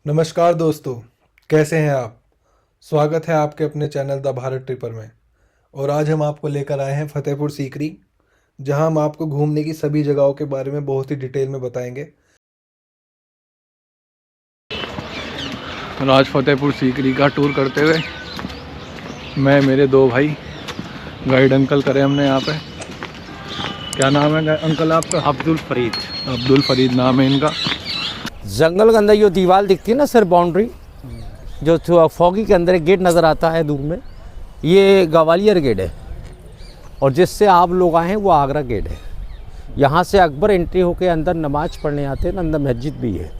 नमस्कार दोस्तों, कैसे हैं आप। स्वागत है आपके अपने चैनल द भारत ट्रिपर में। और आज हम आपको लेकर आए हैं फतेहपुर सीकरी, जहां हम आपको घूमने की सभी जगहों के बारे में बहुत ही डिटेल में बताएंगे। आज फतेहपुर सीकरी का टूर करते हुए मैं मेरे दो भाई गाइड अंकल करे हमने यहाँ पे। क्या नाम है अंकल आपका? अब्दुल फरीद। अब्दुल फरीद नाम है इनका। जंगल के अंदर जो दीवार दिखती है ना सर, बाउंड्री जो फॉगी के अंदर एक गेट नज़र आता है दूर में, ये ग्वालियर गेट है। और जिससे आप लोग आए हैं वो आगरा गेट है। यहाँ से अकबर एंट्री होकर अंदर नमाज पढ़ने आते हैं। अंदर मस्जिद भी है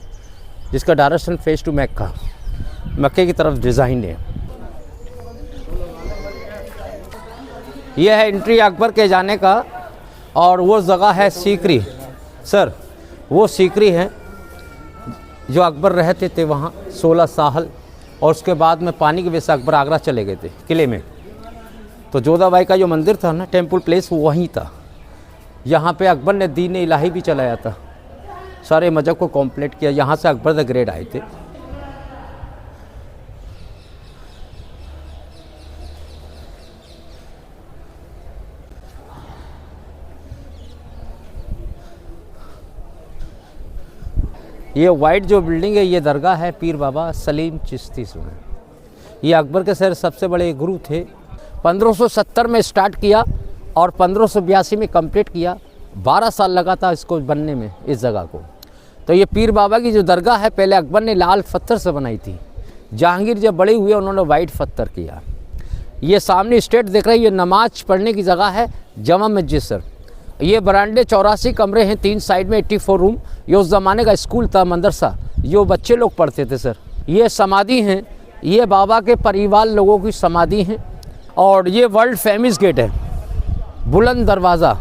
जिसका डायरेक्शन फेस टू मक्का, मक्के की तरफ डिज़ाइन है। यह है एंट्री अकबर के जाने का। और वो जगह है सीकरी सर, वो सीकरी है जो अकबर रहते थे वहाँ 16 साल। और उसके बाद में पानी की वजह से अकबर आगरा चले गए थे किले में। तो जोधाबाई का जो मंदिर था ना, टेम्पल प्लेस, वो वहीं था। यहाँ पे अकबर ने दीन इलाही भी चलाया था, सारे मजहब को कॉम्प्लीट किया। यहाँ से अकबर द ग्रेट आए थे। ये वाइट जो बिल्डिंग है, ये दरगाह है पीर बाबा सलीम चिश्ती सुने। ये अकबर के शहर सबसे बड़े गुरु थे। 1570 में स्टार्ट किया और 1582 में कंप्लीट किया। 12 साल लगा था इसको बनने में, इस जगह को। तो ये पीर बाबा की जो दरगाह है, पहले अकबर ने लाल पत्थर से बनाई थी। जहांगीर जब बड़े हुए उन्होंने वाइट पत्थर किया। ये सामने स्टेट देख रहे हैं, ये नमाज पढ़ने की जगह है, जमा मस्जिद सर। ये बरांडे 84 कमरे हैं, 3 साइड में 84 रूम। ये उस ज़माने का स्कूल था, मदरसा, जो बच्चे लोग पढ़ते थे सर। ये समाधि हैं, ये बाबा के परिवार लोगों की समाधि हैं। और ये वर्ल्ड फेमस गेट है, बुलंद दरवाज़ा,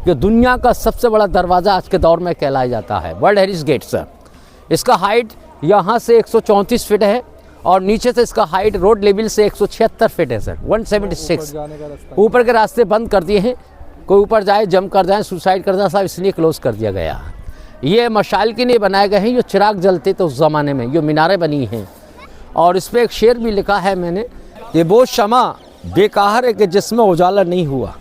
जो दुनिया का सबसे बड़ा दरवाज़ा आज के दौर में कहलाया जाता है, वर्ल्ड हेरिटेज गेट सर। इसका हाइट यहाँ से 134 फीट है और नीचे से इसका हाइट रोड लेवल से 176 फीट है सर, 176। ऊपर के रास्ते बंद कर दिए हैं, कोई ऊपर जाए, जंप कर जाए, सुसाइड कर जाए साहब, इसलिए क्लोज कर दिया गया। ये मशाल के लिए बनाए गए हैं, जो चिराग जलते थे उस ज़माने में, जो मीनारें बनी हैं। और इस पर एक शेर भी लिखा है मैंने, ये वो शमा बेकार है कि जिसमें उजाला नहीं हुआ।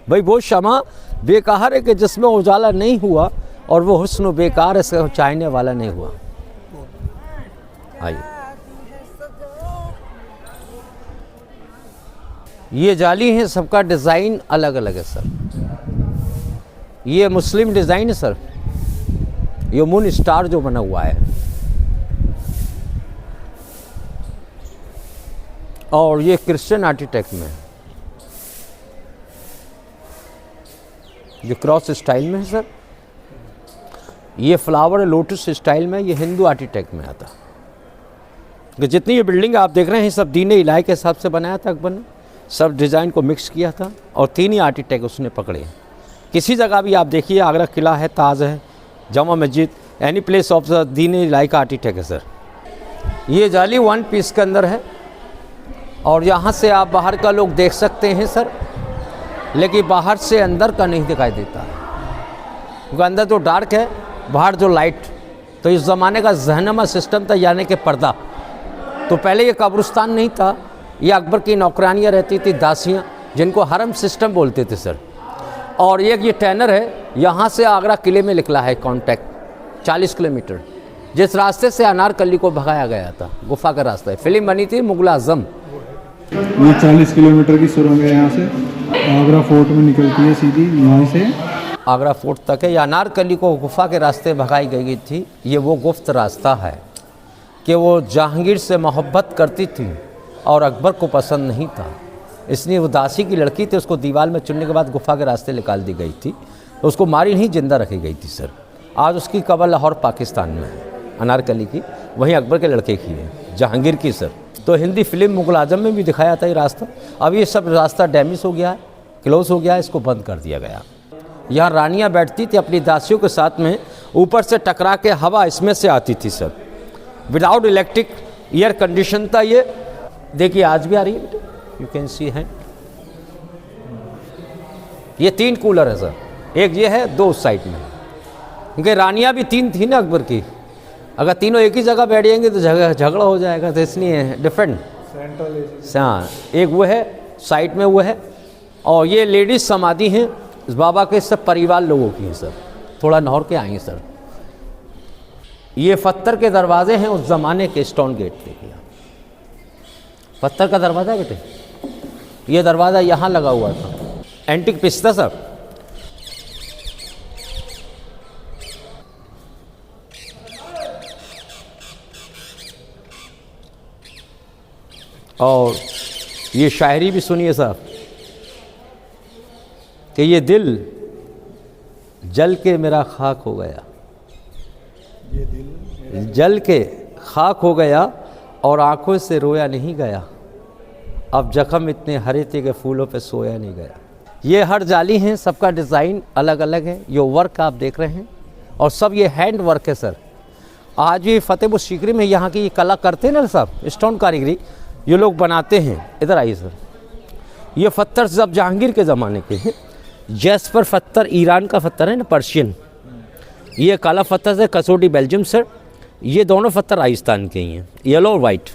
भाई वो शमा बेकार है कि जिसमें उजाला नहीं हुआ, और वो हुस्न बेकार है इसका चाहने वाला नहीं हुआ। आइए, ये जाली है, सबका डिज़ाइन अलग अलग है सर। ये मुस्लिम डिज़ाइन है सर, ये मून स्टार जो बना हुआ है। और ये क्रिश्चियन आर्किटेक्ट में, ये क्रॉस स्टाइल में है सर। ये फ्लावर लोटस स्टाइल में, ये हिंदू आर्किटेक्ट में आता। तो जितनी ये बिल्डिंग आप देख रहे हैं, सब दीन इलाही के हिसाब से बनाया था अकबर ने। सब डिज़ाइन को मिक्स किया था और 3 ही आर्किटेक्ट उसने पकड़े। किसी जगह भी आप देखिए, आगरा किला है, ताज है, जमा मस्जिद, एनी प्लेस ऑफ द दीन इलाही का आर्किटेक्ट है सर। ये जाली 1 पीस के अंदर है। और यहाँ से आप बाहर का लोग देख सकते हैं सर, लेकिन बाहर से अंदर का नहीं दिखाई देता है, क्योंकि अंदर तो डार्क है, बाहर जो लाइट। तो इस ज़माने का जहनमा सिस्टम था, यानी कि पर्दा। तो पहले ये कब्रिस्तान नहीं था, ये अकबर की नौकरानियाँ रहती थी, दासियाँ, जिनको हरम सिस्टम बोलते थे सर। और एक ये टैनर है, यहाँ से आगरा किले में निकला है कॉन्टैक्ट 40 किलोमीटर, जिस रास्ते से अनारकली को भगाया गया था, गुफा का रास्ता है। फिल्म बनी थी मुगल आजम। ये 40 किलोमीटर की सुरंग है, यहाँ से आगरा फोर्ट में निकलती है सीधी, यहाँ से आगरा फोर्ट तक है। या अनारकली को गुफा के रास्ते भगाई गई थी। ये वो गुप्त रास्ता है कि वो जहांगीर से मोहब्बत करती थी और अकबर को पसंद नहीं था, इसलिए वो दासी की लड़की थी, उसको दीवार में चुनने के बाद गुफा के रास्ते निकाल दी गई थी। तो उसको मारी नहीं, जिंदा रखी गई थी सर। आज उसकी कब्र लाहौर पाकिस्तान में है, अनारकली की, वहीं अकबर के लड़के की है, जहांगीर की सर। तो हिंदी फिल्म मुगल आजम में भी दिखाया था ये रास्ता। अब ये सब रास्ता डैमेज हो गया है, क्लोज हो गया है, इसको बंद कर दिया गया। यहाँ रानियाँ बैठती थी अपनी दासियों के साथ में, ऊपर से टकरा के हवा इसमें से आती थी sir. Without electric air condition था ये। देखिए आज भी आ रही है, यू कैन सी है। ये 3 कूलर है सर, एक ये है, 2 उस साइड में, क्योंकि रानियाँ भी 3 थी ना अकबर की। अगर तीनों एक ही जगह बैठ जाएंगे तो झगड़ा हो जाएगा, तो इसलिए डिफरेंट। हाँ, एक वो है साइड में वो है, और ये लेडीज़ समाधि हैं इस बाबा के, सब परिवार लोगों की हैं सर, थोड़ा नहर के आएंगे सर। ये पत्थर के दरवाजे हैं उस ज़माने के, स्टोन गेट देखिए, पत्थर का दरवाज़ा बेटे, ये दरवाज़ा यहाँ लगा हुआ था, एंटिक पीस था सर। और ये शायरी भी सुनिए साहब कि ये दिल जल के मेरा खाक हो गया, ये दिल जल के खाक हो गया और आंखों से रोया नहीं गया, अब जख्म इतने हरे थे कि फूलों पे सोया नहीं गया। ये हर जाली हैं, सबका डिज़ाइन अलग अलग है, ये वर्क आप देख रहे हैं, और सब ये हैंड वर्क है सर। आज भी फतेहपुर सीकरी में यहाँ की कला करते हैं ना साहब, स्टोन कारीगरी ये लोग बनाते हैं। इधर आइए सर, ये पत्थर सब जहांगीर के ज़माने के हैं। जैस्पर पत्थर ईरान का पत्थर है ना, पर्शियन। ये काला पत्थर से कसौटी बेल्जियम सर, ये दोनों पत्थर राजस्थान के ही हैं, येलो और वाइट।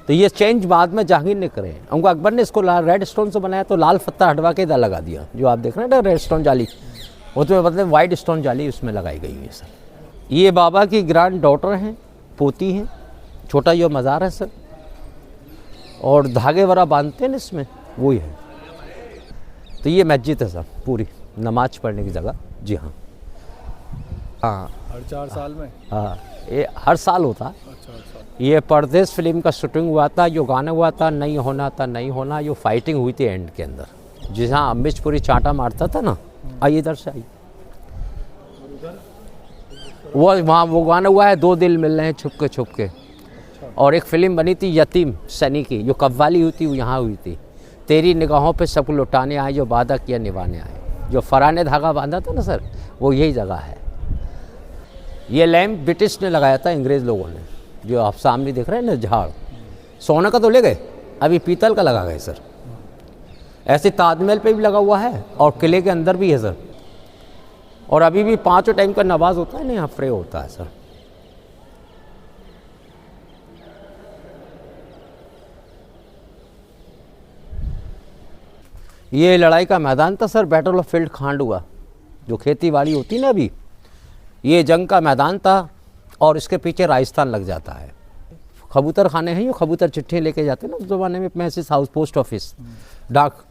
तो ये चेंज बाद में जहांगीर ने करे, उनको अकबर ने इसको रेड स्टोन से बनाया, तो लाल पत्थर हटवा के इधर लगा दिया, जो आप देख रहे हैं ना रेड स्टोन जाली, उसमें मतलब वाइट स्टोन जाली उसमें लगाई गई है सर। ये बाबा की ग्रैंड डॉटर हैं, पोती हैं, छोटा ये मज़ार है सर, और धागे वरा बांधते हैं ना इसमें, वही है। तो ये मस्जिद है सर, पूरी नमाज पढ़ने की जगह। जी हाँ, हाँ हर 4 साल में। हाँ, ये हर साल होता है। अच्छा। ये परदेश फिल्म का शूटिंग हुआ था, जो गाना हुआ था नहीं होना था नहीं होना, जो फाइटिंग हुई थी एंड के अंदर, जहाँ अमरीश पुरी चांटा मारता था ना। आइए इधर से आइए, वो वहाँ वो गाना हुआ है, 2 दिल मिल रहे हैं छुप के। और एक फिल्म बनी थी यतीम सनी की, जो कव्वाली हुई थी, वो यहाँ हुई थी। तेरी निगाहों पे सबको लुटाने आए, जो वादा किया निभाने आए। जो फराह ने धागा बांधा था ना सर, वो यही जगह है। ये लैम्प ब्रिटिश ने लगाया था, अंग्रेज़ लोगों ने, जो आप सामने देख रहे हैं ना झाड़। सोने का तो ले गए, अभी पीतल का लगा गए सर। ऐसे ताजमहल पे भी लगा हुआ है और किले के अंदर भी है सर। और अभी भी 5 टाइम का नमाज होता है ना, यहाँ प्रे होता है सर। ये लड़ाई का मैदान था सर, बैटल ऑफ फील्ड खांडुआ, जो खेती बाड़ी होती ना, अभी ये जंग का मैदान था। और इसके पीछे राजस्थान लग जाता है। कबूतर खाने हैं, ये कबूतर चिट्ठी लेके जाते हैं ना उस ज़माने में, मैसेज हाउस, पोस्ट ऑफिस, डाक।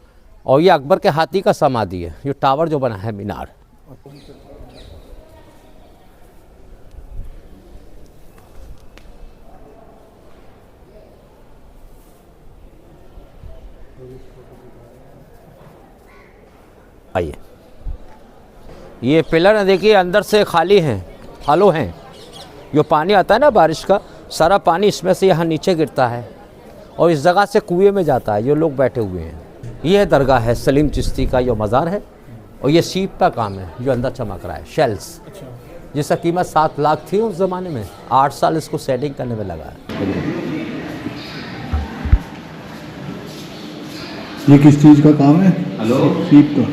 और ये अकबर के हाथी का समाधि है, ये टावर जो बना है, मीनार। आइए, ये पिलर है देखिए, अंदर से खाली हैं, हालो हैं। जो पानी आता है ना बारिश का, सारा पानी इसमें से यहाँ नीचे गिरता है और इस जगह से कुएं में जाता है। जो लोग बैठे हुए हैं, ये दरगाह है सलीम चिश्ती का, जो मज़ार है। और ये सीप का काम है, जो अंदर चमक रहा है, शेल्स, जिसका कीमत 7 लाख थी उस ज़माने में। 8 साल इसको सेटिंग करने में लगा है। ये किस चीज़ का काम है? हेलो, सीप का।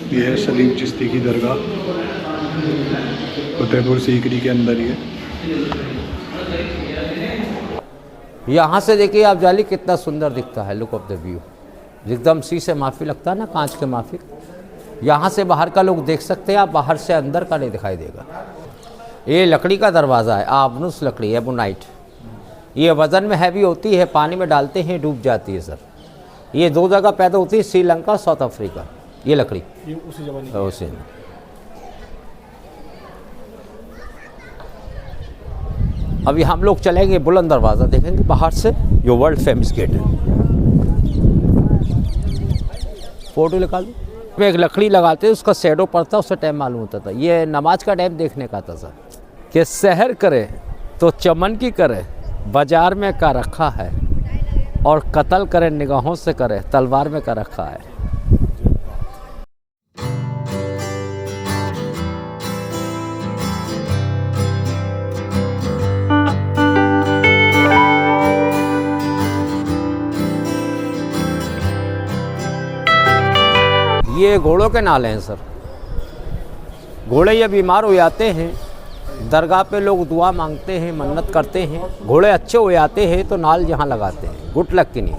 ये है सलीम चिश्ती की दरगाह, फतेहपुर सीकरी के अंदर ही है। यहाँ से देखिए आप जाली, कितना सुंदर दिखता है, लुक ऑफ द व्यू, एकदम सी से माफी लगता है ना, कांच के माफी। यहाँ से बाहर का लोग देख सकते हैं आप, बाहर से अंदर का नहीं दिखाई देगा। ये लकड़ी का दरवाज़ा है, आबनुस लकड़ी, एबोनाइट। ये वज़न में हैवी होती है, पानी में डालते हैं डूब जाती है सर। ये 2 जगह पैदा होती है, श्रीलंका, साउथ अफ्रीका। ये लकड़ी ये उसी ज़माने उसी में। अभी हम लोग चलेंगे बुलंद दरवाज़ा, देखेंगे बाहर से, जो वर्ल्ड फेमस गेट है। फोटो निकाल दो। में एक लकड़ी लगाते, उसका शैडो पड़ता, उससे टाइम मालूम होता था। ये नमाज का टाइम देखने का था सर, कि सहर करे तो चमन की करे, बाजार में का रखा है, और कत्ल करे निगाहों से करे, तलवार में का रखा है। ये घोड़ों के नाले हैं सर। घोड़े ये बीमार हो जाते हैं, दरगाह पे लोग दुआ मांगते हैं, मन्नत करते हैं, घोड़े अच्छे हो जाते हैं तो नाल यहाँ लगाते हैं, गुड लक के लिए।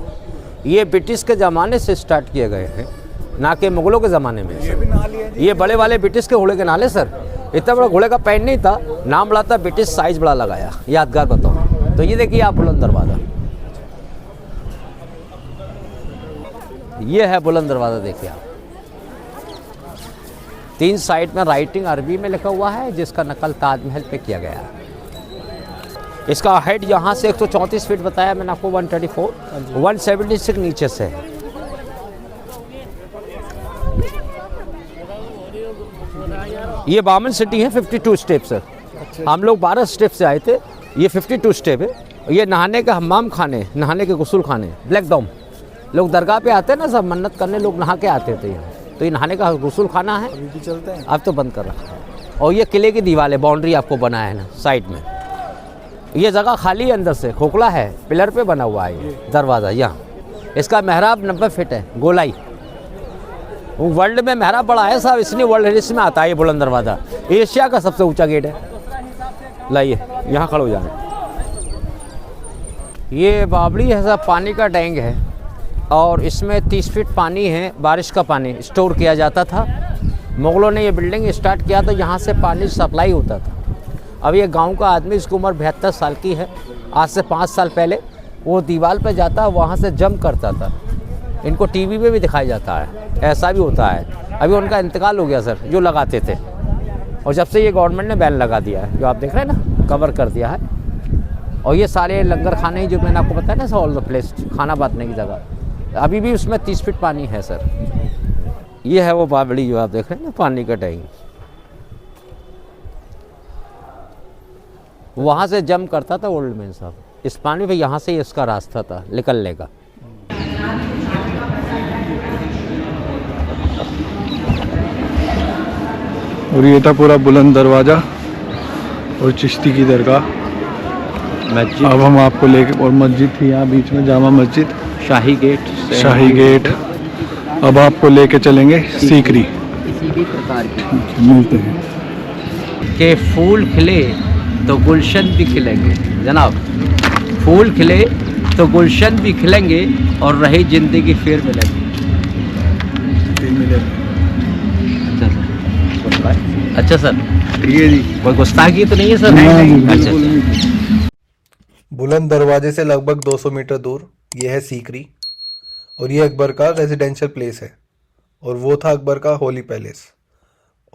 ये ब्रिटिश के ज़माने से स्टार्ट किए गए हैं, ना कि मुग़लों के ज़माने में। ये बड़े वाले ब्रिटिश के घोड़े के नाले सर। इतना बड़ा घोड़े का पैंट नहीं था, नाम बड़ा था ब्रिटिश, साइज़ बड़ा लगाया, यादगार बताओ। तो ये देखिए आप बुलंद दरवाज़ा, ये है बुलंद दरवाज़ा। देखिए आप, 3 साइड में राइटिंग अरबी में लिखा हुआ है, जिसका नकल ताजमहल पे किया गया है। इसका हाइट यहाँ से 134 फीट बताया मैंने आपको, 134, 176 नीचे से है। ये बामन सिटी है, 52 स्टेप सर। हम लोग 12 स्टेप से आए थे, ये 52 स्टेप है। ये नहाने का हम्माम खाने, नहाने के गुस्ल खाने, ब्लैक डॉम। लोग दरगाह पे आते हैं ना, सब मन्नत करने लोग नहा के आते थे यहाँ। तो ये नहाने का गुस्ल खाना है, अभी भी चलते हैं। अब तो बंद कर रखा है। और ये किले की दीवार है, बाउंड्री आपको बनाया है ना साइड में। ये जगह खाली है, अंदर से खोखला है, पिलर पे बना हुआ है ये दरवाज़ा। यहाँ इसका मेहराब 90 फीट है, गोलाई। वर्ल्ड में मेहराब बड़ा है साहब, इसलिए वर्ल्ड हेरिटेज में आता है ये बुलंद दरवाज़ा। एशिया का सबसे ऊंचा गेट है। लाइए यहाँ खड़े हो जाए। ये बावड़ी है साहब, पानी का टैंक है और इसमें 30 फीट पानी है, बारिश का पानी स्टोर किया जाता था। मुग़लों ने ये बिल्डिंग स्टार्ट किया तो यहाँ से पानी सप्लाई होता था। अब ये गांव का आदमी, इसकी उम्र 72 साल की है, आज से 5 साल पहले वो दीवार पे जाता, वहाँ से जंप करता था। इनको टीवी पे भी दिखाया जाता है, ऐसा भी होता है। अभी उनका इंतकाल हो गया सर, जो लगाते थे। और जब से ये गवर्नमेंट ने बैन लगा दिया है, जो आप देख रहे हैं ना, कवर कर दिया है। और ये सारे लंगर खाने जो मैंने आपको बताया ना, ऑल द प्लेस, खाना बांटने की जगह, अभी भी उसमें 30 फीट पानी है सर। ये है वो बावड़ी जो आप देख रहे हैं ना, पानी का टैंक। वहाँ से जंप करता था ओल्ड मैन साहब इस पानी पे, यहाँ से इसका रास्ता था निकलने का। और ये था पूरा बुलंद दरवाज़ा और चिश्ती की दरगाह। अब हम आपको लेके, और मस्जिद थी यहाँ बीच में, जामा मस्जिद, शाही गेट, शाही गेट। अब आपको लेके चलेंगे सीकरी। किसी भी प्रकार की मिलते हैं के फूल खिले तो गुलशन भी खिलेंगे जनाब, फूल खिले तो गुलशन भी खिलेंगे और रही जिंदगी फिर मिलेंगे। अच्छा सर, ठीक है जी। कोई गुस्ताखी तो नहीं है सर? अच्छा। बुलंद दरवाजे से लगभग 200 मीटर दूर ये है सीकरी, और ये अकबर का रेजिडेंशियल प्लेस है, और वो था अकबर का होली पैलेस।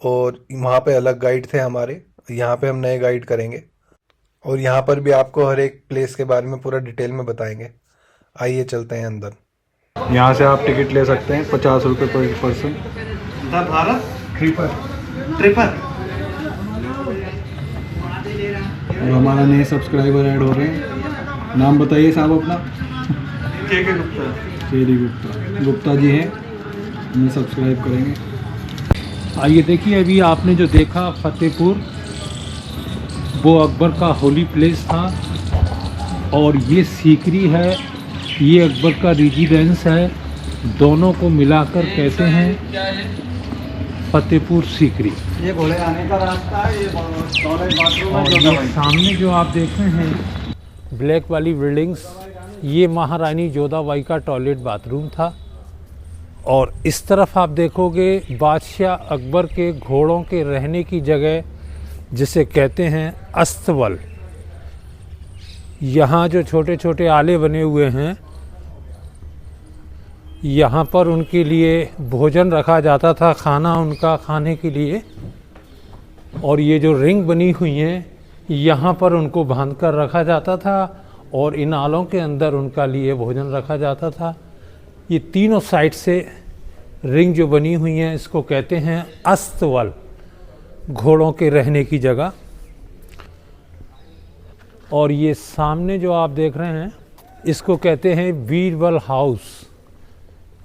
और वहाँ पे अलग गाइड थे हमारे, यहाँ पे हम नए गाइड करेंगे, और यहाँ पर भी आपको हर एक प्लेस के बारे में पूरा डिटेल में बताएंगे। आइए चलते हैं अंदर। यहाँ से आप टिकट ले सकते हैं, 50 रुपये पर पर्सन। भारत ट्रिपर और हमारा नए सब्सक्राइबर ऐड हो रहे हैं। नाम बताइए साहब अपना। के गुप्ता। केरी गुप्ता, गुप्ता जी हैं, हमें सब्सक्राइब करेंगे। आइए देखिए, अभी आपने जो देखा फतेहपुर, वो अकबर का होली प्लेस था, और ये सीकरी है, ये अकबर का रेजिडेंस है। दोनों को मिलाकर कहते हैं फतेहपुर सीकरी। ये घोड़े आने का रास्ता है, ये बाथरूम और ये सामने जो आप देख रहे हैं ब्लैक वाली बिल्डिंग्स, ये महारानी जोधाबाई का टॉयलेट बाथरूम था। और इस तरफ आप देखोगे बादशाह अकबर के घोड़ों के रहने की जगह, जिसे कहते हैं अस्तबल। यहाँ जो छोटे छोटे आले बने हुए हैं, यहाँ पर उनके लिए भोजन रखा जाता था, खाना उनका खाने के लिए। और ये जो रिंग बनी हुई हैं, यहाँ पर उनको बांध कर रखा जाता था, और इन आलों के अंदर उनका लिए भोजन रखा जाता था। ये तीनों साइड से रिंग जो बनी हुई हैं, इसको कहते हैं अस्तबल, घोड़ों के रहने की जगह। और ये सामने जो आप देख रहे हैं, इसको कहते हैं बीरबल हाउस।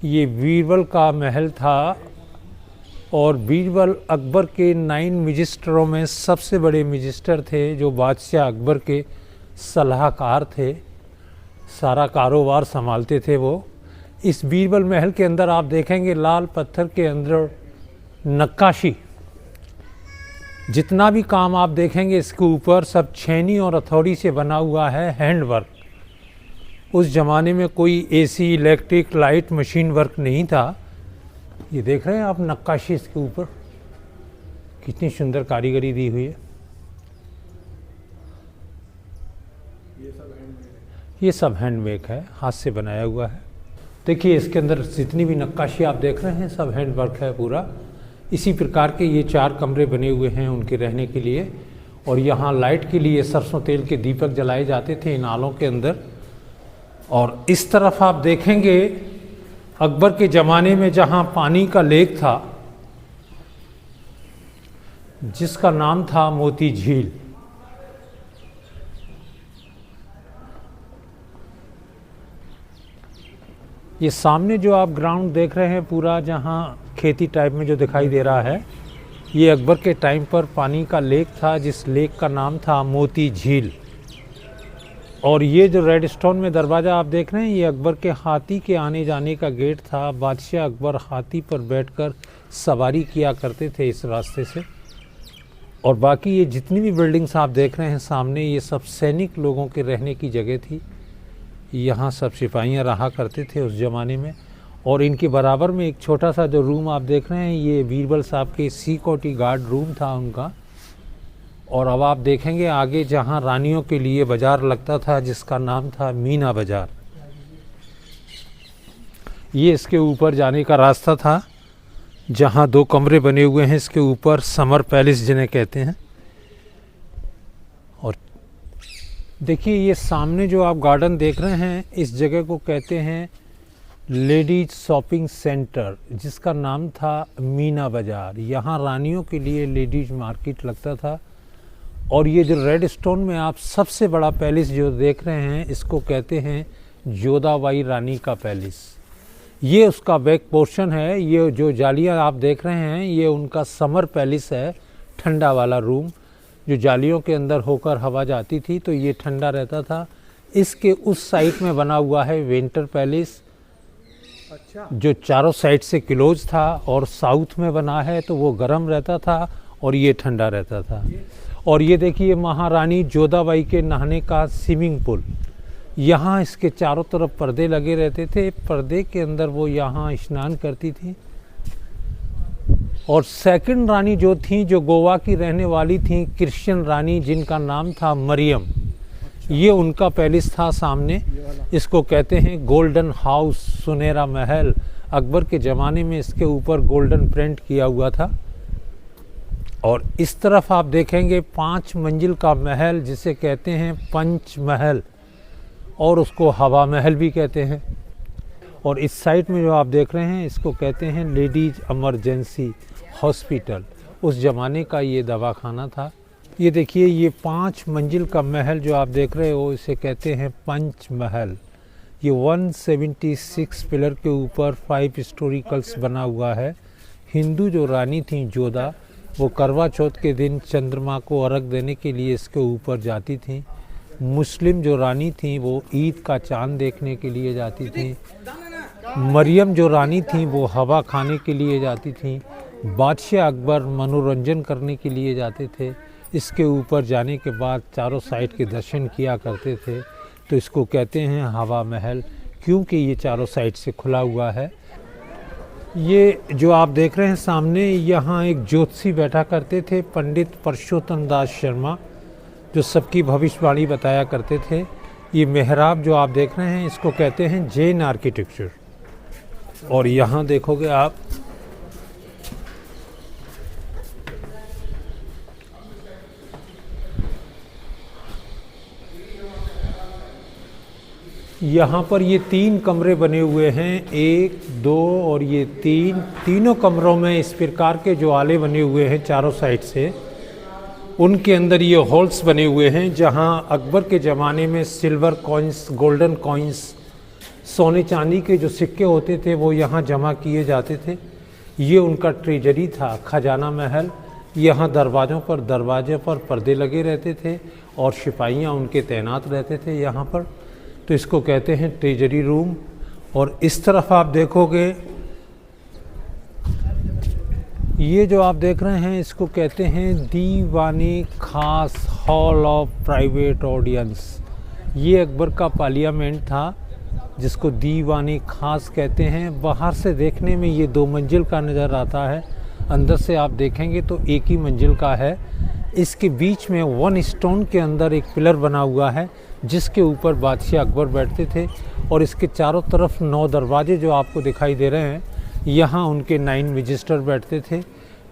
ये बीरबल का महल था, और बीरबल अकबर के 9 मजिस्टरों में सबसे बड़े मजिस्टर थे, जो बादशाह अकबर के सलाहकार थे, सारा कारोबार संभालते थे वो। इस बीरबल महल के अंदर आप देखेंगे लाल पत्थर के अंदर नक्काशी, जितना भी काम आप देखेंगे इसके ऊपर सब छेनी और हथौड़ी से बना हुआ है, हैंड वर्क। उस ज़माने में कोई AC, electric, light, machine work नहीं था। ये देख रहे हैं आप नक्काशी इसके ऊपर, कितनी सुंदर कारीगरी दी हुई है। ये सब हैंडमेड है, हाथ से बनाया हुआ है। देखिए इसके अंदर जितनी भी नक्काशी आप देख रहे हैं सब हैंड वर्क है पूरा। इसी प्रकार के ये 4 कमरे बने हुए हैं उनके रहने के लिए। और यहाँ लाइट के लिए सरसों तेल के दीपक जलाए जाते थे इन आलों के अंदर। और इस तरफ आप देखेंगे अकबर के ज़माने में जहाँ पानी का लेक था, जिसका नाम था मोती झील। ये सामने जो आप ग्राउंड देख रहे हैं पूरा, जहाँ खेती टाइप में जो दिखाई दे रहा है, ये अकबर के टाइम पर पानी का लेक था, जिस लेक का नाम था मोती झील। और ये जो रेड स्टोन में दरवाज़ा आप देख रहे हैं, ये अकबर के हाथी के आने जाने का गेट था। बादशाह अकबर हाथी पर बैठकर सवारी किया करते थे इस रास्ते से। और बाकी ये जितनी भी बिल्डिंग्स आप देख रहे हैं सामने, ये सब सैनिक लोगों के रहने की जगह थी। यहाँ सब सिपाहियाँ रहा करते थे उस ज़माने में। और इनके बराबर में एक छोटा सा जो रूम आप देख रहे हैं, ये बीरबल साहब के सिक्योरिटी गार्ड रूम था उनका। और अब आप देखेंगे आगे जहाँ रानियों के लिए बाज़ार लगता था, जिसका नाम था मीना बाज़ार। ये इसके ऊपर जाने का रास्ता था, जहाँ 2 कमरे बने हुए हैं इसके ऊपर, समर पैलेस जिन्हें कहते हैं। और देखिए ये सामने जो आप गार्डन देख रहे हैं, इस जगह को कहते हैं लेडीज शॉपिंग सेंटर, जिसका नाम था मीना बाज़ार। यहाँ रानियों के लिए लेडीज मार्केट लगता था। और ये जो रेड स्टोन में आप सबसे बड़ा पैलेस जो देख रहे हैं, इसको कहते हैं जोधाबाई रानी का पैलेस। ये उसका बैक पोर्शन है। ये जो जालियाँ आप देख रहे हैं, ये उनका समर पैलेस है, ठंडा वाला रूम, जो जालियों के अंदर होकर हवा जाती थी तो ये ठंडा रहता था। इसके उस साइड में बना हुआ है विंटर पैलेस, जो चारों साइड से क्लोज था। और साउथ में बना है तो वो गर्म रहता था और ये ठंडा रहता था। और ये देखिए महारानी जोधाबाई के नहाने का स्विमिंग पूल। यहाँ इसके चारों तरफ पर्दे लगे रहते थे, पर्दे के अंदर वो यहाँ स्नान करती थी। और सेकंड रानी जो थी, जो गोवा की रहने वाली थी, क्रिश्चियन रानी, जिनका नाम था मरियम, ये उनका पैलेस था सामने। इसको कहते हैं गोल्डन हाउस, सुनहरा महल। अकबर के ज़माने में इसके ऊपर गोल्डन प्रिंट किया हुआ था। और इस तरफ आप देखेंगे 5 मंजिल का महल, जिसे कहते हैं पंच महल, और उसको हवा महल भी कहते हैं। और इस साइड में जो आप देख रहे हैं, इसको कहते हैं लेडीज इमरजेंसी हॉस्पिटल। उस ज़माने का ये दवाखाना था। ये देखिए ये 5 मंजिल का महल जो आप देख रहे हो, इसे कहते हैं पंच महल। ये 176 पिलर के ऊपर 5 हिस्टोरिकल्स बना हुआ है। हिंदू जो रानी थी जोधा, वो करवा चौथ के दिन चंद्रमा को अर्घ देने के लिए इसके ऊपर जाती थी। मुस्लिम जो रानी थी वो ईद का चांद देखने के लिए जाती थी। मरियम जो रानी थी वो हवा खाने के लिए जाती थी। बादशाह अकबर मनोरंजन करने के लिए जाते थे। इसके ऊपर जाने के बाद चारों साइड के दर्शन किया करते थे। तो इसको कहते हैं हवा महल, क्योंकि ये चारों साइड से खुला हुआ है। ये जो आप देख रहे हैं सामने, यहाँ एक ज्योतिषी बैठा करते थे, पंडित परशोत्तम दास शर्मा, जो सबकी भविष्यवाणी बताया करते थे। ये मेहराब जो आप देख रहे हैं, इसको कहते हैं जैन आर्किटेक्चर। और यहाँ देखोगे आप, यहाँ पर ये 3 कमरे बने हुए हैं, 1, 2 और ये 3। तीनों कमरों में इस प्रकार के जो आले बने हुए हैं चारों साइड से, उनके अंदर ये हॉल्स बने हुए हैं, जहाँ अकबर के ज़माने में सिल्वर कॉइन्स, गोल्डन कॉइन्स, सोने चांदी के जो सिक्के होते थे वो यहाँ जमा किए जाते थे। ये उनका ट्रेजरी था, खजाना महल। यहाँ दरवाजे पर पर्दे लगे रहते थे और सिपाहियाँ उनके तैनात रहते थे यहाँ पर। तो इसको कहते हैं ट्रेजरी रूम। और इस तरफ आप देखोगे, ये जो आप देख रहे हैं इसको कहते हैं दीवानी खास हॉल ऑफ प्राइवेट ऑडियंस। ये अकबर का पार्लियामेंट था जिसको दीवानी खास कहते हैं। बाहर से देखने में ये 2 मंजिल का नज़र आता है, अंदर से आप देखेंगे तो 1 ही मंजिल का है। इसके बीच में 1 स्टोन के अंदर एक पिलर बना हुआ है जिसके ऊपर बादशाह अकबर बैठते थे, और इसके चारों तरफ 9 दरवाजे जो आपको दिखाई दे रहे हैं, यहाँ उनके 9 विजिस्टर बैठते थे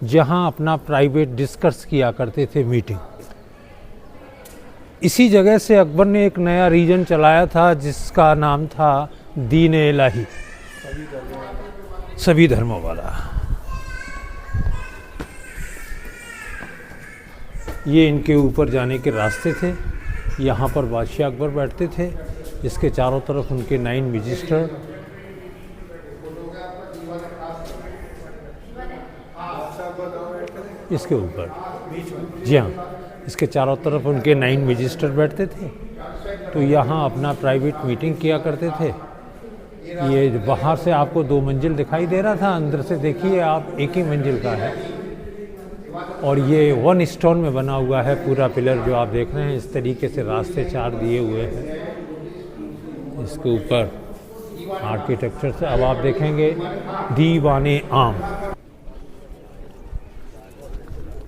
जहाँ अपना प्राइवेट डिस्कस किया करते थे, मीटिंग। इसी जगह से अकबर ने एक नया रीजन चलाया था जिसका नाम था दीन इलाही, सभी धर्मों वाला। ये इनके ऊपर जाने के रास्ते थे, यहाँ पर बादशाह अकबर बैठते थे, इसके चारों तरफ उनके 9 विजिस्टर। इसके ऊपर, जी हाँ, इसके चारों तरफ उनके 9 विजिस्टर बैठते थे, तो यहाँ अपना प्राइवेट मीटिंग किया करते थे। ये बाहर से आपको 2 मंजिल दिखाई दे रहा था, अंदर से देखिए आप 1 ही मंजिल का है, और ये 1 स्टोन में बना हुआ है पूरा पिलर जो आप देख रहे हैं। इस तरीके से रास्ते 4 दिए हुए हैं इसके ऊपर आर्किटेक्चर से। अब आप देखेंगे दीवाने आम।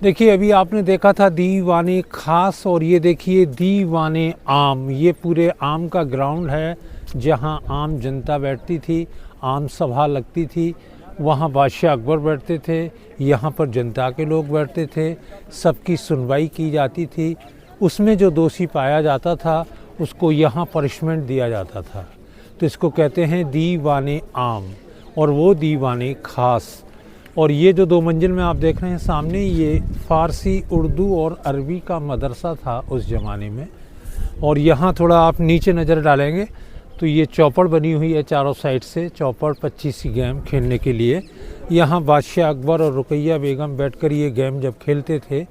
देखिए अभी आपने देखा था दीवाने खास, और ये देखिए दीवाने आम। ये पूरे आम का ग्राउंड है जहाँ आम जनता बैठती थी, आम सभा लगती थी, वहाँ बादशाह अकबर बैठते थे, यहाँ पर जनता के लोग बैठते थे, सबकी सुनवाई की जाती थी। उसमें जो दोषी पाया जाता था उसको यहाँ पनिशमेंट दिया जाता था। तो इसको कहते हैं दीवाने आम, और वो दीवाने खास। और ये जो 2 मंजिल में आप देख रहे हैं सामने, ये फ़ारसी, उर्दू और अरबी का मदरसा था उस ज़माने में। और यहाँ थोड़ा आप नीचे नज़र डालेंगे तो ये चौपड़ बनी हुई है चारों साइड से, चौपड़ 25 गेम खेलने के लिए। यहाँ बादशाह अकबर और रुकैया बेगम बैठकर ये गेम जब खेलते थे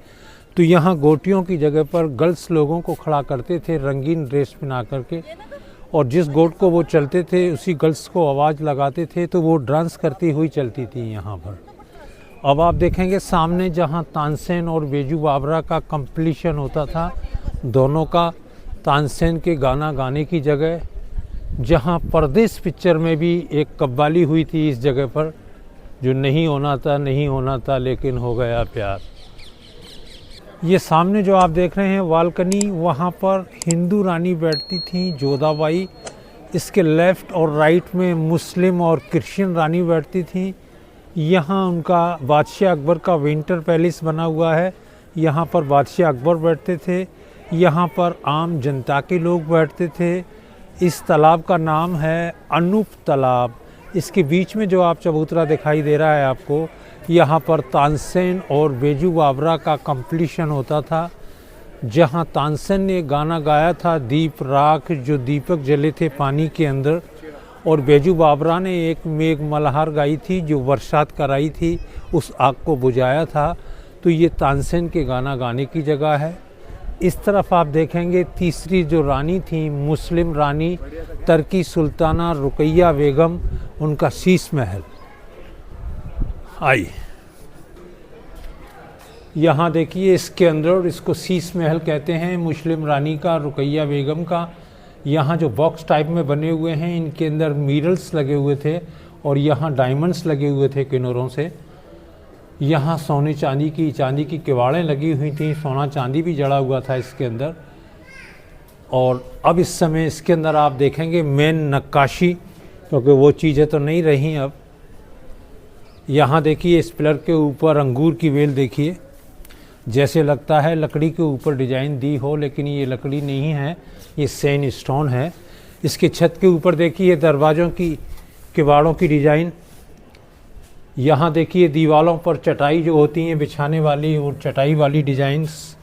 तो यहाँ गोटियों की जगह पर गर्ल्स लोगों को खड़ा करते थे रंगीन ड्रेस पहना करके, और जिस गोट को वो चलते थे उसी गर्ल्स को आवाज़ लगाते थे तो वो डांस करती हुई चलती थी यहाँ पर। अब आप देखेंगे सामने जहाँ तानसेन और बेजू बावरा का कंपटीशन होता था, दोनों का, तानसेन के गाना गाने की जगह, जहाँ परदेश पिक्चर में भी एक कव्वाली हुई थी इस जगह पर, जो नहीं होना था लेकिन हो गया प्यार। ये सामने जो आप देख रहे हैं बालकनी, वहाँ पर हिंदू रानी बैठती थी जोधाबाई। इसके लेफ़्ट और राइट में मुस्लिम और क्रिश्चियन रानी बैठती थी। यहाँ उनका बादशाह अकबर का विंटर पैलेस बना हुआ है, यहाँ पर बादशाह अकबर बैठते थे, यहाँ पर आम जनता के लोग बैठते थे। इस तालाब का नाम है अनूप तालाब। इसके बीच में जो आप चबूतरा दिखाई दे रहा है आपको, यहाँ पर तानसेन और बेजू बावरा का कंपटीशन होता था, जहाँ तानसेन ने गाना गाया था दीप राख, जो दीपक जले थे पानी के अंदर, और बेजू बावरा ने एक मेघ मल्हार गाई थी जो बरसात कराई थी, उस आग को बुझाया था। तो ये तानसेन के गाना गाने की जगह है। इस तरफ आप देखेंगे तीसरी जो रानी थी मुस्लिम रानी तर्की सुल्ताना रुकैया बेगम, उनका शीश महल। आई यहाँ देखिए इसके अंदर, इसको शीश महल कहते हैं, मुस्लिम रानी का, रुकैया बेगम का। यहाँ जो बॉक्स टाइप में बने हुए हैं इनके अंदर मिरर्स लगे हुए थे, और यहाँ डायमंड्स लगे हुए थे किनारों से। यहाँ सोने चांदी की किवाड़ें लगी हुई थी, सोना चांदी भी जड़ा हुआ था इसके अंदर। और अब इस समय इसके अंदर आप देखेंगे मेन नक्काशी, क्योंकि वो चीज़ें तो नहीं रही अब। यहाँ देखिए इस पिलर के ऊपर अंगूर की बेल देखिए, जैसे लगता है लकड़ी के ऊपर डिजाइन दी हो, लेकिन ये लकड़ी नहीं है, ये सैंड स्टोन है। इसके छत के ऊपर देखिए दरवाज़ों की, किवाड़ों की डिज़ाइन। यहाँ देखिए दीवारों पर चटाई जो होती हैं बिछाने वाली, और चटाई वाली डिज़ाइंस।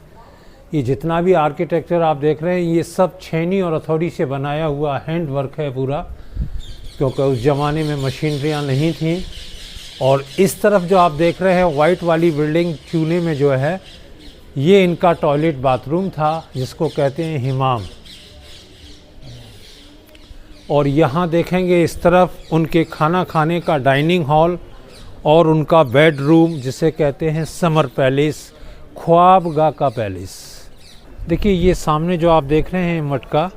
ये जितना भी आर्किटेक्चर आप देख रहे हैं ये सब छेनी और हथौड़ी से बनाया हुआ हैंड वर्क है पूरा, क्योंकि उस ज़माने में मशीनरियाँ नहीं थीं। और इस तरफ जो आप देख रहे हैं वाइट वाली बिल्डिंग चूने में जो है, ये इनका टॉयलेट बाथरूम था जिसको कहते हैं हिमाम। और यहाँ देखेंगे इस तरफ उनके खाना खाने का डाइनिंग हॉल और उनका बेडरूम, जिसे कहते हैं समर पैलेस, ख्वाबगाह का पैलेस। देखिए ये सामने जो आप देख रहे हैं मटका,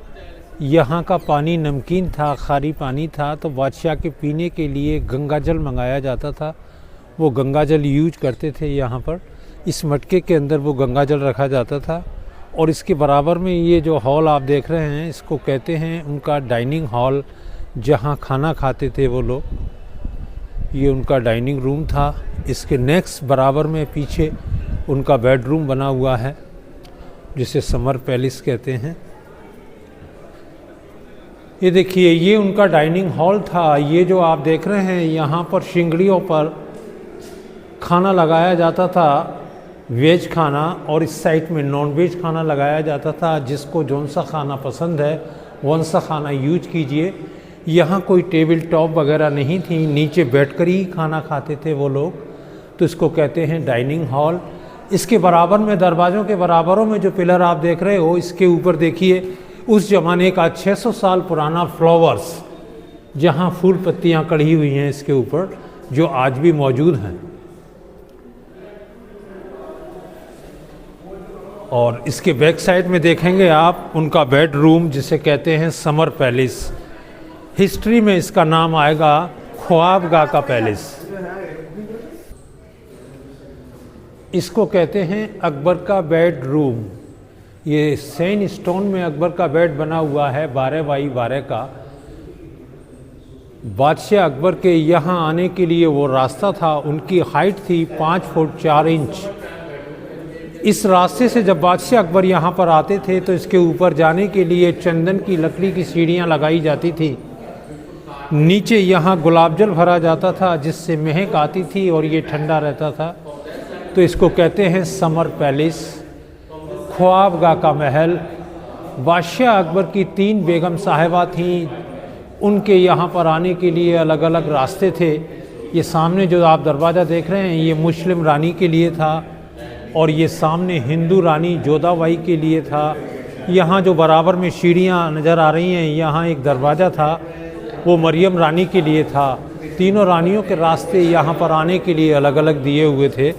यहाँ का पानी नमकीन था, खारी पानी था, तो बादशाह के पीने के लिए गंगा जल मंगाया जाता था। वो गंगा जल यूज करते थे यहाँ पर। इस मटके के अंदर वो गंगा जल रखा जाता था। और इसके बराबर में ये जो हॉल आप देख रहे हैं, इसको कहते हैं उनका डाइनिंग हॉल, जहाँ खाना खाते थे वो लोग। ये उनका डाइनिंग रूम था। इसके नेक्स्ट बराबर में पीछे उनका बेडरूम बना हुआ है, जिसे समर पैलेस कहते हैं। ये देखिए ये उनका डाइनिंग हॉल था। ये जो आप देख रहे हैं, यहाँ पर शिंगड़ियों पर खाना लगाया जाता था, वेज खाना, और इस साइड में नॉन वेज खाना लगाया जाता था। जिसको जौन सा खाना पसंद है वौन सा खाना यूज कीजिए। यहाँ कोई टेबल टॉप वगैरह नहीं थी, नीचे बैठकर ही खाना खाते थे वो लोग। तो इसको कहते हैं डाइनिंग हॉल। इसके बराबर में, दरवाज़ों के बराबरों में जो पिलर आप देख रहे हो, इसके ऊपर देखिए उस ज़माने का 600 साल पुराना फ्लावर्स, जहाँ फूल पत्तियाँ कढ़ी हुई हैं इसके ऊपर, जो आज भी मौजूद हैं। और इसके बैक साइड में देखेंगे आप उनका बेडरूम, जिसे कहते हैं समर पैलेस। हिस्ट्री में इसका नाम आएगा ख्वाबगाह का पैलेस। इसको कहते हैं अकबर का बेडरूम। ये सैन स्टोन में अकबर का बेड बना हुआ है, 12x12 का। बादशाह अकबर के यहाँ आने के लिए वो रास्ता था, उनकी हाइट थी 5 फुट 4 इंच। इस रास्ते से जब बादशाह अकबर यहाँ पर आते थे तो इसके ऊपर जाने के लिए चंदन की लकड़ी की सीढ़ियाँ लगाई जाती थी। नीचे यहाँ गुलाब जल भरा जाता था, जिससे महक आती थी और ये ठंडा रहता था। तो इसको कहते हैं समर पैलेस, ख्वाबगाह का महल। बादशाह अकबर की 3 बेगम साहिबा थीं। उनके यहाँ पर आने के लिए अलग अलग रास्ते थे। ये सामने जो आप दरवाज़ा देख रहे हैं, ये मुस्लिम रानी के लिए था, और ये सामने हिंदू रानी जोधाबाई के लिए था। यहाँ जो बराबर में सीढ़ियाँ नज़र आ रही हैं, यहाँ एक दरवाज़ा था, वो मरियम रानी के लिए था। तीनों रानियों के रास्ते यहाँ पर आने के लिए अलग अलग दिए हुए थे।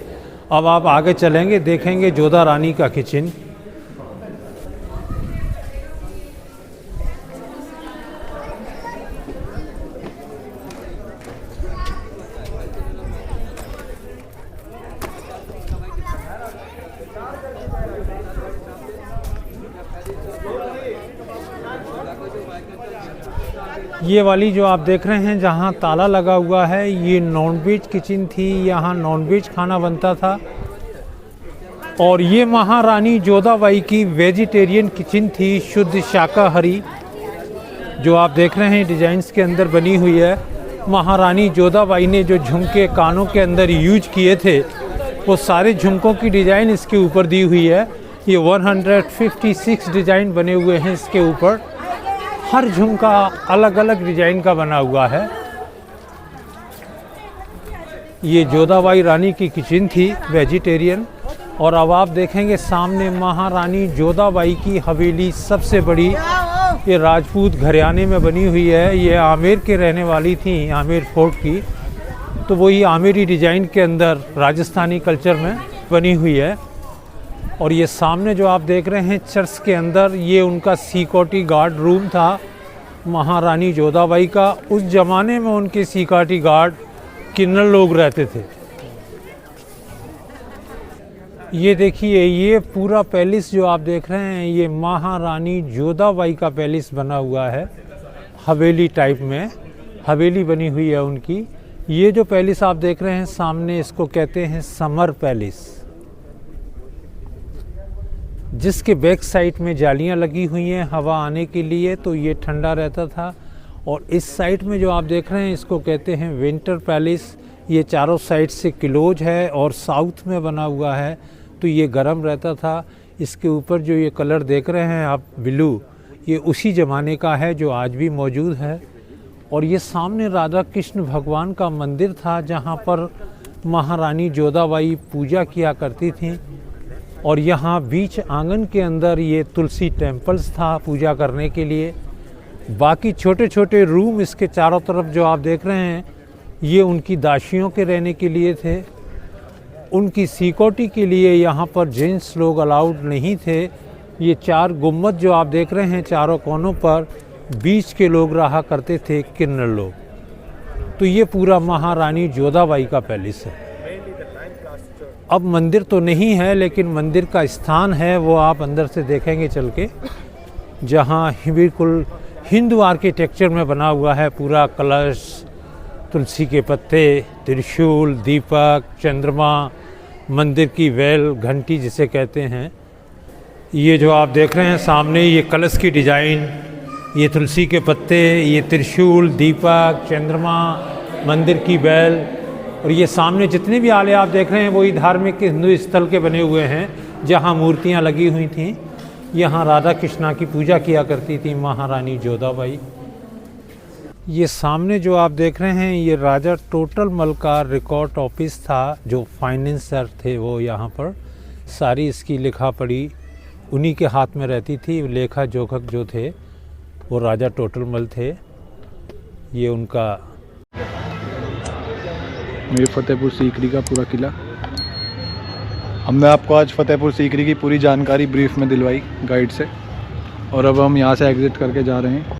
अब आप आगे चलेंगे, देखेंगे जोधा रानी का किचन। ये वाली जो आप देख रहे हैं जहाँ ताला लगा हुआ है, ये नॉनवेज किचन थी। यहाँ नॉनवेज खाना बनता था। और ये महारानी जोधाबाई की वेजिटेरियन किचन थी, शुद्ध शाकाहारी। जो आप देख रहे हैं डिज़ाइंस के अंदर बनी हुई है। महारानी जोधाबाई ने जो झुमके कानों के अंदर यूज किए थे, वो सारे झुमकों की डिज़ाइन इसके ऊपर दी हुई है। ये 156 डिज़ाइन बने हुए हैं इसके ऊपर। हर झुमका अलग अलग डिजाइन का बना हुआ है। ये जोधाबाई रानी की किचन थी, वेजिटेरियन। और अब आप देखेंगे सामने महारानी जोधाबाई की हवेली, सबसे बड़ी। ये राजपूत घराने में बनी हुई है। ये आमेर के रहने वाली थी, आमेर फोर्ट की। तो वही आमेरी डिज़ाइन के अंदर राजस्थानी कल्चर में बनी हुई है। और ये सामने जो आप देख रहे हैं चर्च के अंदर, ये उनका सिक्योरिटी गार्ड रूम था महारानी जोधाबाई का। उस ज़माने में उनके सिक्योरिटी गार्ड किन्नर लोग रहते थे। ये देखिए, ये पूरा पैलेस जो आप देख रहे हैं, ये महारानी जोधाबाई का पैलेस बना हुआ है, हवेली टाइप में हवेली बनी हुई है उनकी। ये जो पैलेस आप देख रहे हैं सामने, इसको कहते हैं समर पैलेस, जिसके बैक साइड में जालियां लगी हुई हैं हवा आने के लिए, तो ये ठंडा रहता था। और इस साइड में जो आप देख रहे हैं, इसको कहते हैं विंटर पैलेस। ये चारों साइड से क्लोज है और साउथ में बना हुआ है, तो ये गर्म रहता था। इसके ऊपर जो ये कलर देख रहे हैं आप, ब्लू, ये उसी ज़माने का है जो आज भी मौजूद है। और ये सामने राधा कृष्ण भगवान का मंदिर था, जहाँ पर महारानी जोधाबाई पूजा किया करती थी। और यहाँ बीच आंगन के अंदर ये तुलसी टेम्पल्स था पूजा करने के लिए। बाकी छोटे छोटे रूम इसके चारों तरफ जो आप देख रहे हैं, ये उनकी दासियों के रहने के लिए थे। उनकी सिक्योरिटी के लिए यहाँ पर जेंट्स लोग अलाउड नहीं थे। ये 4 गुम्बद जो आप देख रहे हैं चारों कोनों पर, बीच के लोग रहा करते थे, किन्नर लोग। तो ये पूरा महारानी जोधाबाई का पैलेस है। अब मंदिर तो नहीं है, लेकिन मंदिर का स्थान है, वो आप अंदर से देखेंगे चल के, जहाँ बिल्कुल हिंदू आर्किटेक्चर में बना हुआ है। पूरा कलश, तुलसी के पत्ते, त्रिशूल, दीपक, चंद्रमा, मंदिर की वेल, घंटी जिसे कहते हैं। ये जो आप देख रहे हैं सामने, ये कलश की डिज़ाइन, ये तुलसी के पत्ते, ये त्रिशूल, दीपक, चंद्रमा, मंदिर की बेल, और ये सामने जितने भी आले आप देख रहे हैं वही धार्मिक हिंदू स्थल के बने हुए हैं, जहाँ मूर्तियाँ लगी हुई थीं। यहाँ राधा कृष्णा की पूजा किया करती थी महारानी जोधाबाई। ये सामने जो आप देख रहे हैं, ये राजा टोटलमल का रिकॉर्ड ऑफिस था। जो फाइनेंसर थे वो यहाँ पर सारी इसकी लिखा पढ़ी उन्हीं के हाथ में रहती थी। लेखा जोखक जो थे वो राजा टोटलमल थे। ये उनका ये फतेहपुर सीकरी का पूरा किला। हमने आपको आज फतेहपुर सीकरी की पूरी जानकारी ब्रीफ में दिलवाई गाइड से, और अब हम यहाँ से एग्ज़िट करके जा रहे हैं।